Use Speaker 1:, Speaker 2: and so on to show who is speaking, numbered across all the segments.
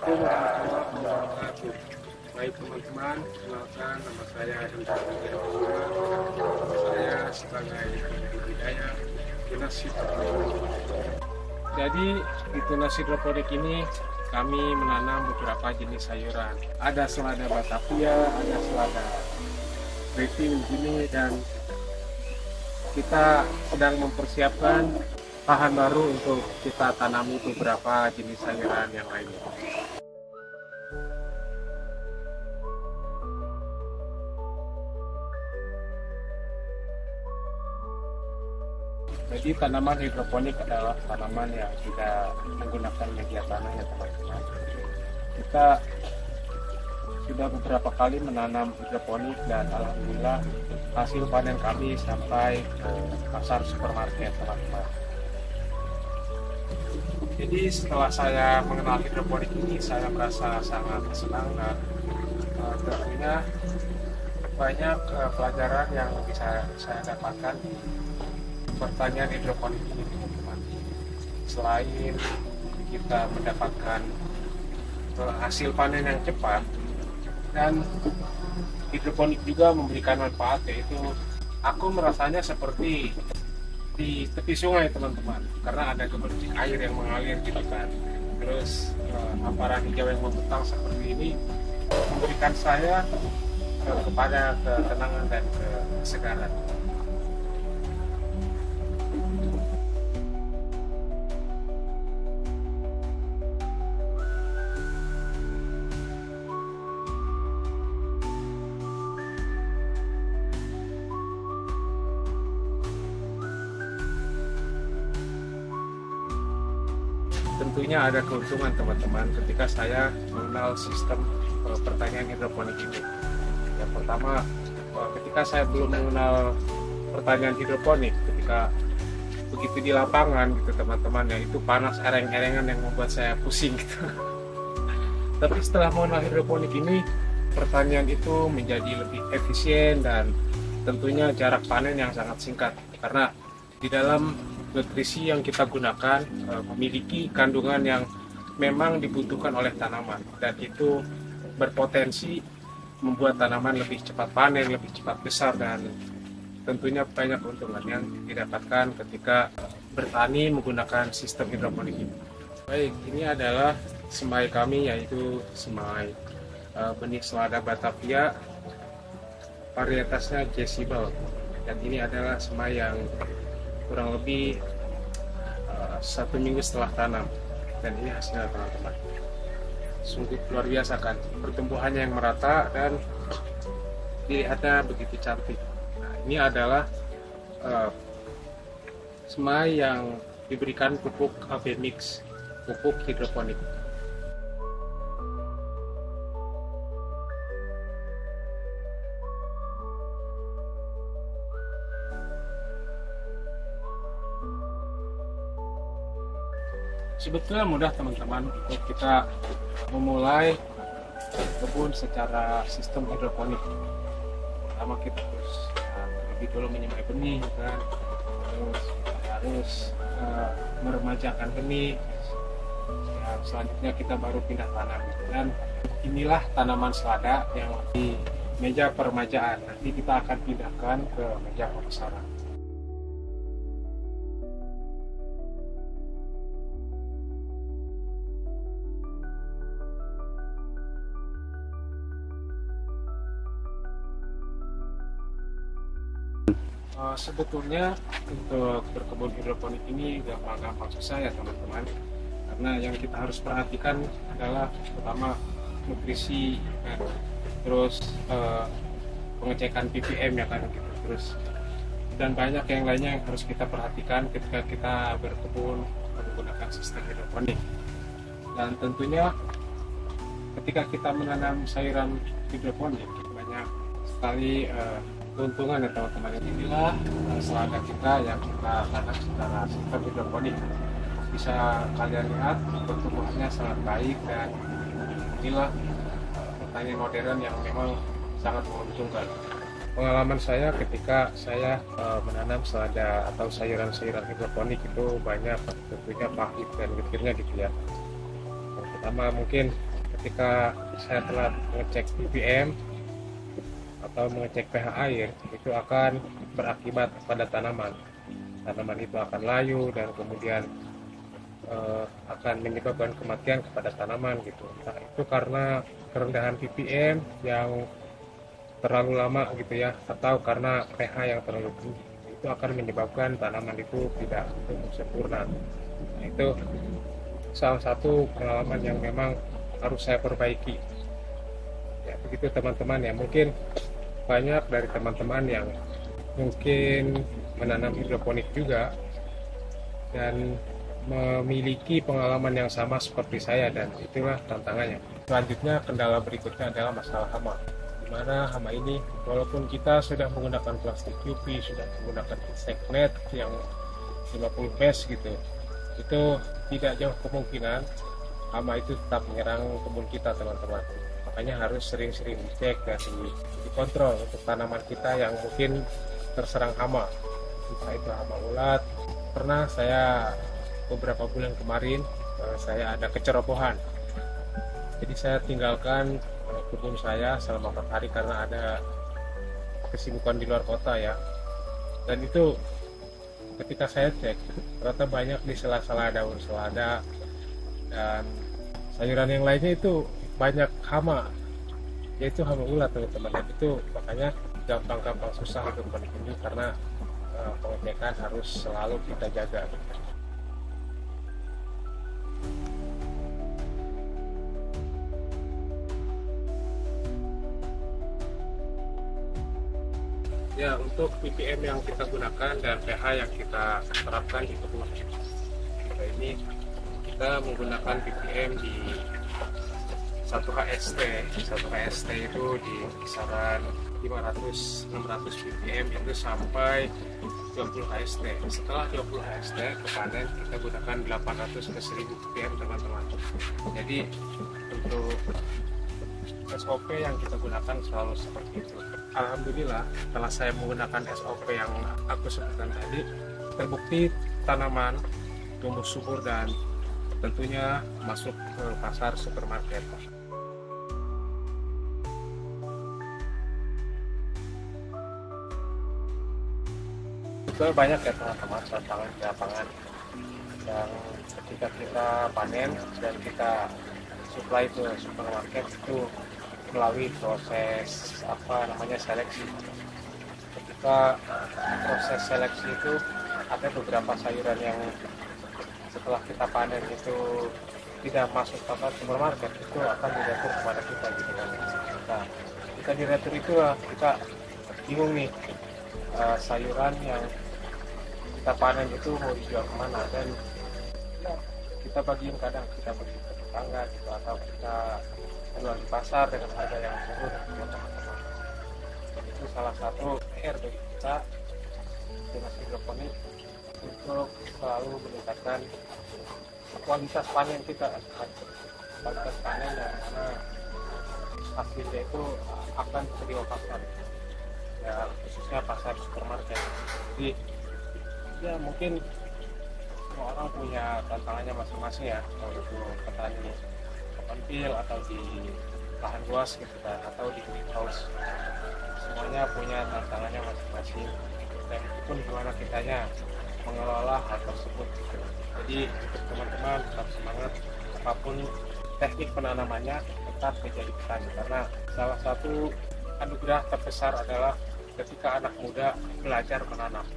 Speaker 1: Assalamualaikum warahmatullahi wabarakatuh. Baik teman-teman, kenalkan nama saya Hendra Widiawala. Saya sebagai budidaya tunas hidroponik. Jadi di tunas hidroponik ini kami menanam beberapa jenis sayuran. Ada selada Batavia, ada selada keriting begini, dan kita sedang mempersiapkan lahan baru untuk kita tanami beberapa jenis sayuran yang lainnya. Jadi tanaman hidroponik adalah tanaman yang tidak menggunakan media tanah ya teman-teman. Kita sudah beberapa kali menanam hidroponik dan alhamdulillah hasil panen kami sampai ke pasar supermarket teman-teman. Jadi setelah saya mengenal hidroponik ini, saya merasa sangat senang dan tentunya banyak pelajaran yang bisa saya dapatkan di pertanian hidroponik ini teman-teman. Selain kita mendapatkan hasil panen yang cepat, dan hidroponik juga memberikan manfaat, yaitu aku merasanya seperti di tepi sungai teman-teman, karena ada gemercik air yang mengalir gitu kan. Terus hamparan hijau yang membentang seperti ini memberikan saya kepada ketenangan dan kesegaran. Tentunya ada keuntungan teman-teman ketika saya mengenal sistem pertanian hidroponik ini. Yang pertama, ketika saya belum mengenal pertanian hidroponik, ketika begitu di lapangan gitu teman-teman, ya itu panas ereng-erengan yang membuat saya pusing gitu. Tapi setelah mengenal hidroponik ini, pertanian itu menjadi lebih efisien dan tentunya jarak panen yang sangat singkat, karena di dalam nutrisi yang kita gunakan memiliki kandungan yang memang dibutuhkan oleh tanaman, dan itu berpotensi membuat tanaman lebih cepat panen, lebih cepat besar, dan tentunya banyak keuntungan yang didapatkan ketika bertani menggunakan sistem hidroponik ini. Baik, ini adalah semai kami, yaitu semai benih selada Batavia, varietasnya Jezebel, dan ini adalah semai yang kurang lebih 1 minggu setelah tanam, dan ini hasilnya teman-teman. Sungguh luar biasa kan, pertumbuhannya yang merata dan dilihatnya begitu cantik. Nah, ini adalah semai yang diberikan pupuk AB mix, pupuk hidroponik. Sebetulnya mudah teman-teman untuk kita memulai kebun secara sistem hidroponik. Pertama kita lebih dulu menyemai benih kan, terus harus meremajakan benih, dan selanjutnya kita baru pindah tanam. Dan inilah tanaman selada yang di meja peremajaan, nanti kita akan pindahkan ke meja pemasaran. Sebetulnya untuk berkebun hidroponik ini gampang-gampang susah ya teman-teman, karena yang kita harus perhatikan adalah pertama nutrisi kan, terus pengecekan ppm ya kan gitu, terus dan banyak yang lainnya yang harus kita perhatikan ketika kita berkebun menggunakan sistem hidroponik. Dan tentunya ketika kita menanam sayuran hidroponik banyak sekali keuntungan ya teman-teman. Inilah selada kita yang kita tanam secara sistem hidroponik. Bisa kalian lihat pertumbuhannya sangat baik, dan inilah pertanian modern yang memang sangat menguntungkan. Pengalaman saya ketika saya menanam selada atau sayuran-sayuran hidroponik itu banyak tentunya pahit dan getirnya gitu ya. Yang pertama mungkin ketika saya telat mengecek ppm atau mengecek pH air, itu akan berakibat pada tanaman. Tanaman itu akan layu dan kemudian akan menyebabkan kematian kepada tanaman gitu. Nah, itu karena kerendahan ppm yang terlalu lama gitu ya, atau karena pH yang terlalu tinggi. Itu akan menyebabkan tanaman itu tidak tumbuh sempurna. Nah, itu salah satu pengalaman yang memang harus saya perbaiki. Ya, begitu teman-teman ya. Mungkin banyak dari teman-teman yang mungkin menanam hidroponik juga dan memiliki pengalaman yang sama seperti saya, dan itulah tantangannya. Selanjutnya, kendala berikutnya adalah masalah hama, di mana hama ini walaupun kita sudah menggunakan plastik UV, sudah menggunakan insect net yang 50 mesh gitu, itu tidak jauh kemungkinan hama itu tetap menyerang kebun kita teman-teman. Makanya harus sering-sering dicek dan dikontrol untuk tanaman kita yang mungkin terserang hama, entah itu hama ulat. Pernah saya beberapa bulan kemarin saya ada kecerobohan, jadi saya tinggalkan kebun saya selama 4 hari karena ada kesibukan di luar kota ya. Dan itu ketika saya cek, ternyata banyak di sela-sela daun selada dan sayuran yang lainnya itu banyak hama, yaitu hama ulat teman-teman. Dan itu makanya gampang-gampang susah untuk menikmati karena pengecekan harus selalu kita jaga. Ya, untuk ppm yang kita gunakan dan pH yang kita terapkan di kebun kita ini, kita menggunakan ppm di 1 HST. 1 HST itu di kisaran 500-600 ppm itu sampai 20 HST. Setelah 20 HST ke panen, kita gunakan 800 ke 1000 ppm teman-teman. Jadi untuk SOP yang kita gunakan selalu seperti itu. Alhamdulillah, setelah saya menggunakan SOP yang aku sebutkan tadi, terbukti tanaman tumbuh subur dan tentunya masuk ke pasar supermarket. Betul, banyak ya teman-teman tantangan di lapangan yang ketika kita panen dan kita supply ke supermarket itu melalui proses seleksi. Ketika proses seleksi itu ada beberapa sayuran yang setelah kita panen itu tidak masuk ke supermarket, itu akan diretur kepada kita gitu kan. Nah, kita diretur itu kita bingung nih, sayuran yang kita panen itu mau dijual kemana, dan kita bagiin, kadang kita bagi ke tetangga gitu, atau kita jual di pasar dengan harga yang turun ya teman-teman. Itu salah satu PR bagi kita dengan hidroponik untuk selalu meningkatkan kualitas panen kita, kualitas panen yang mana hasilnya itu akan terjual pasar ya, khususnya pasar supermarket. Jadi ya mungkin semua orang punya tantangannya masing-masing ya, kalau itu petani open field atau di lahan luas gitu kan, atau di greenhouse, semuanya punya tantangannya masing-masing, dan itu pun gimana kitanya mengelola hal tersebut gitu. Jadi untuk teman-teman tetap semangat, apapun teknik penanamannya tetap menjadi petani, karena salah satu anugerah terbesar adalah ketika anak muda belajar menanam.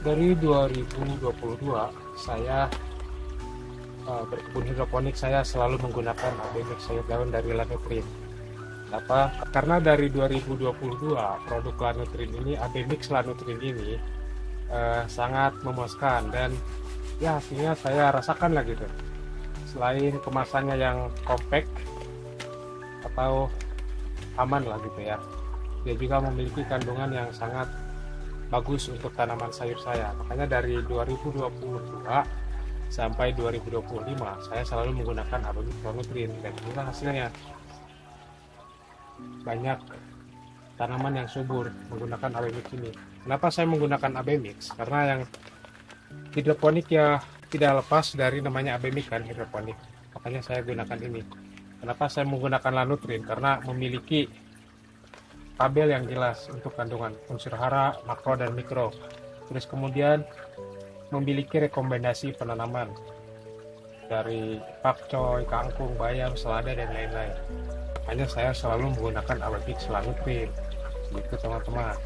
Speaker 1: Dari 2022 saya berkebun hidroponik, saya selalu menggunakan ABMix sayur daun dari Lanutrin. Kenapa? Karena dari 2022 produk Lanutrin ini, ABMix Lanutrin ini sangat memuaskan, dan ya hasilnya saya rasakan lah gitu. Selain kemasannya yang compact atau aman lah gitu ya, dia juga memiliki kandungan yang sangat bagus untuk tanaman sayur saya. Makanya dari 2022 sampai 2025 saya selalu menggunakan AB Micronutrin, dan inilah hasilnya. Banyak tanaman yang subur menggunakan AB Mix ini. Kenapa saya menggunakan AB Mix? Karena yang hidroponik ya tidak lepas dari namanya AB Mix kan, hidroponik. Makanya saya gunakan ini. Kenapa saya menggunakan Lanutrin? Karena memiliki tabel yang jelas untuk kandungan unsur hara, makro, dan mikro. Terus kemudian memiliki rekomendasi penanaman dari pakcoy, kangkung, bayam, selada, dan lain-lain. Makanya saya selalu menggunakan AB Mix Lanutrin. Gitu teman-teman.